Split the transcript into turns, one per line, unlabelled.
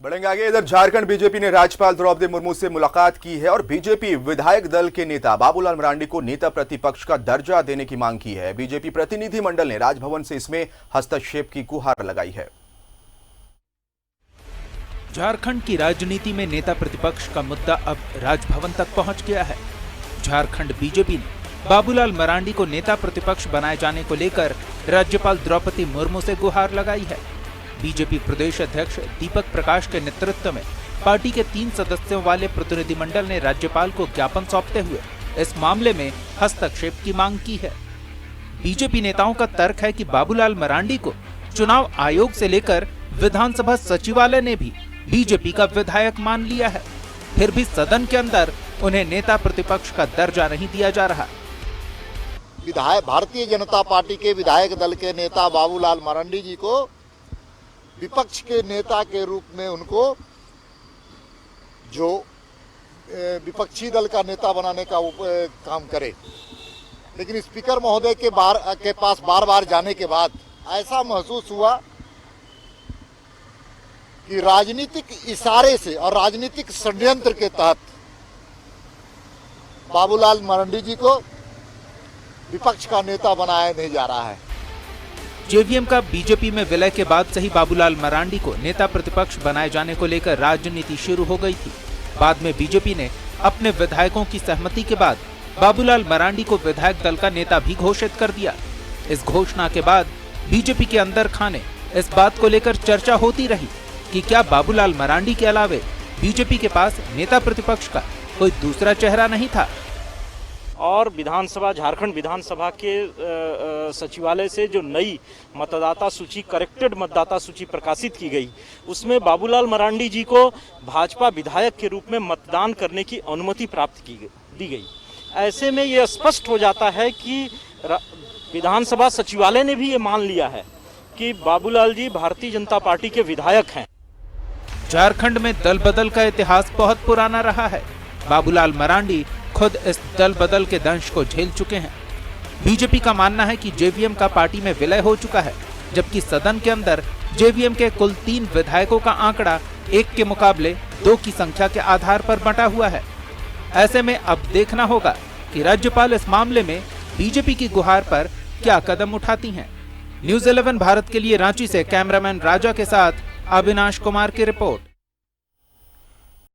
बढ़ेंगे आगे। इधर झारखंड बीजेपी ने राज्यपाल द्रौपदी मुर्मू से मुलाकात की है और बीजेपी विधायक दल के नेता बाबूलाल मरांडी को नेता प्रतिपक्ष का दर्जा देने की मांग की है। बीजेपी प्रतिनिधिमंडल ने राजभवन से इसमें हस्तक्षेप की गुहार लगाई है।
झारखंड की राजनीति में नेता प्रतिपक्ष का मुद्दा अब राजभवन तक पहुंच गया है। झारखंड बीजेपी ने बाबूलाल मरांडी को नेता प्रतिपक्ष बनाए जाने को लेकर राज्यपाल द्रौपदी मुर्मू से गुहार लगाई है। बीजेपी प्रदेश अध्यक्ष दीपक प्रकाश के नेतृत्व में पार्टी के 3 सदस्यों वाले प्रतिनिधिमंडल ने राज्यपाल को ज्ञापन सौंपते हुए इस मामले में हस्तक्षेप की मांग की है। बीजेपी नेताओं का तर्क है कि बाबूलाल मरांडी को चुनाव आयोग से लेकर विधानसभा सचिवालय ने भी बीजेपी का विधायक मान लिया है, फिर भी सदन के अंदर उन्हें नेता प्रतिपक्ष का दर्जा नहीं दिया जा रहा।
विधायक भारतीय जनता पार्टी के विधायक दल के नेता बाबूलाल मरांडी जी को विपक्ष के नेता के रूप में उनको जो विपक्षी दल का नेता बनाने का काम करे, लेकिन स्पीकर महोदय के पास बार बार जाने के बाद ऐसा महसूस हुआ कि राजनीतिक इशारे से और राजनीतिक षड्यंत्र के तहत बाबूलाल मरांडी जी को विपक्ष का नेता बनाया नहीं जा रहा है।
जेवीएम का बीजेपी में विलय के बाद से ही बाबूलाल मरांडी को नेता प्रतिपक्ष बनाए जाने को लेकर राजनीति शुरू हो गई थी। बाद में बीजेपी ने अपने विधायकों की सहमति के बाद बाबूलाल मरांडी को विधायक दल का नेता भी घोषित कर दिया। इस घोषणा के बाद बीजेपी के अंदर खाने इस बात को लेकर चर्चा होती रही कि क्या बाबूलाल मरांडी के अलावे बीजेपी के पास नेता प्रतिपक्ष का कोई दूसरा चेहरा नहीं था।
और विधानसभा झारखंड विधानसभा के सचिवालय से जो नई मतदाता सूची करेक्टेड मतदाता सूची प्रकाशित की गई, उसमें बाबूलाल मरांडी जी को भाजपा विधायक के रूप में मतदान करने की अनुमति प्राप्त दी गई। ऐसे में ये स्पष्ट हो जाता है कि विधानसभा सचिवालय ने भी ये मान लिया है कि बाबूलाल जी भारतीय जनता पार्टी के विधायक हैं।
झारखंड में दल बदल का इतिहास बहुत पुराना रहा है। बाबूलाल मरांडी खुद इस दल बदल के दंश को झेल चुके हैं। बीजेपी का मानना है कि जेवीएम का पार्टी में विलय हो चुका है, जबकि सदन के अंदर जेवीएम के कुल 3 विधायकों का आंकड़ा 1 के मुकाबले 2 की संख्या के आधार पर बंटा हुआ है। ऐसे में अब देखना होगा कि राज्यपाल इस मामले में बीजेपी की गुहार पर क्या कदम उठाती हैं। न्यूज़ 11 भारत के लिए रांची से कैमरामैन राजा के साथ अविनाश कुमार की रिपोर्ट।